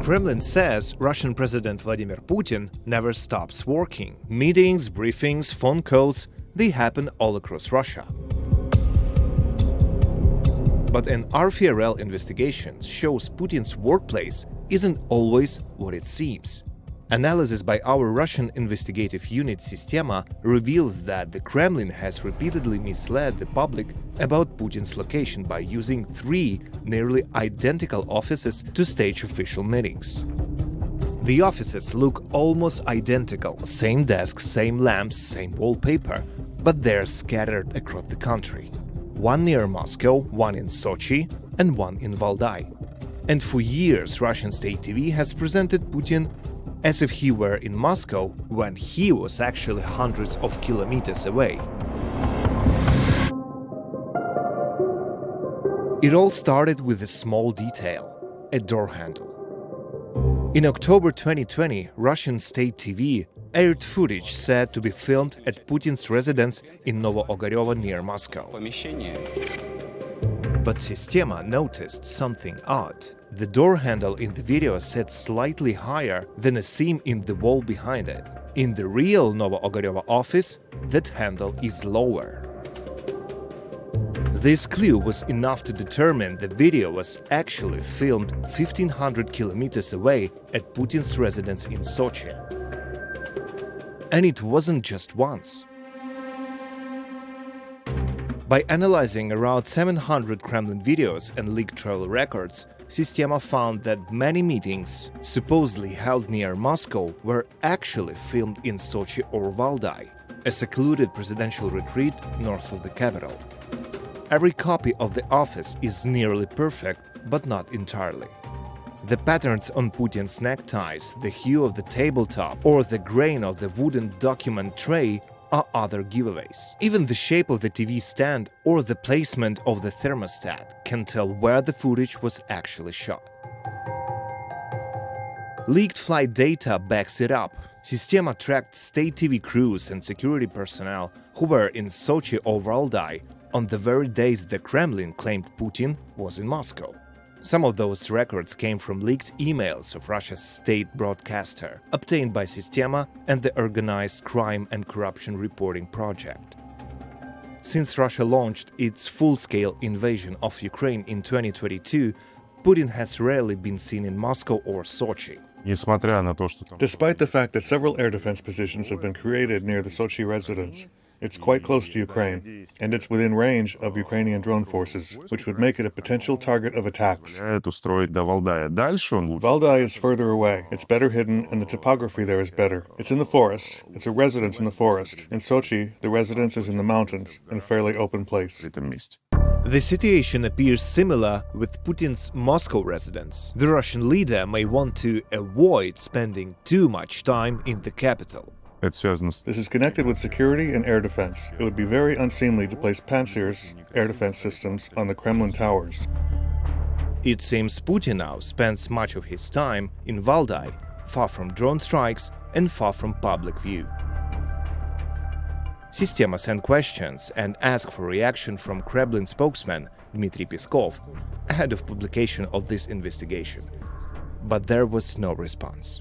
Kremlin says Russian President Vladimir Putin never stops working. Meetings, briefings, phone calls, they happen all across Russia. But an RFRL investigation shows Putin's workplace isn't always what it seems. Analysis by our Russian investigative unit Sistema reveals that the Kremlin has repeatedly misled the public about Putin's location by using 3 nearly identical offices to stage official meetings. The offices look almost identical, same desks, same lamps, same wallpaper, but they're scattered across the country. One near Moscow, one in Sochi, and one in Valdai. And for years, Russian state TV has presented Putin as if he were in Moscow when he was actually hundreds of kilometers away. It all started with a small detail: a door handle. In October 2020, Russian state TV aired footage said to be filmed at Putin's residence in Novo-Ogarevo near Moscow. But Sistema noticed something odd. The door handle in the video sat slightly higher than a seam in the wall behind it. In the real Novo-Ogarevo office, that handle is lower. This clue was enough to determine the video was actually filmed 1,500 kilometers away at Putin's residence in Sochi. And it wasn't just once. By analyzing around 700 Kremlin videos and leaked travel records, Sistema found that many meetings, supposedly held near Moscow, were actually filmed in Sochi or Valdai, a secluded presidential retreat north of the capital. Every copy of the office is nearly perfect, but not entirely. The patterns on Putin's neckties, the hue of the tabletop, or the grain of the wooden document tray are other giveaways. Even the shape of the TV stand or the placement of the thermostat can tell where the footage was actually shot. Leaked flight data backs it up. Sistema tracked state TV crews and security personnel who were in Sochi or Valdai on the very days the Kremlin claimed Putin was in Moscow. Some of those records came from leaked emails of Russia's state broadcaster, obtained by Sistema and the Organized Crime and Corruption Reporting Project. Since Russia launched its full-scale invasion of Ukraine in 2022, Putin has rarely been seen in Moscow or Sochi. Despite the fact that several air defense positions have been created near the Sochi residence, it's quite close to Ukraine, and it's within range of Ukrainian drone forces, which would make it a potential target of attacks. Valdai is further away, it's better hidden, and the topography there is better. It's in the forest, it's a residence in the forest. In Sochi, the residence is in the mountains, in a fairly open place. The situation appears similar with Putin's Moscow residence. The Russian leader may want to avoid spending too much time in the capital. This is connected with security and air defense. It would be very unseemly to place Pantsir's air defense systems on the Kremlin towers. It seems Putin now spends much of his time in Valdai, far from drone strikes and far from public view. Sistema sent questions and asked for reaction from Kremlin spokesman Dmitry Peskov ahead of publication of this investigation. But there was no response.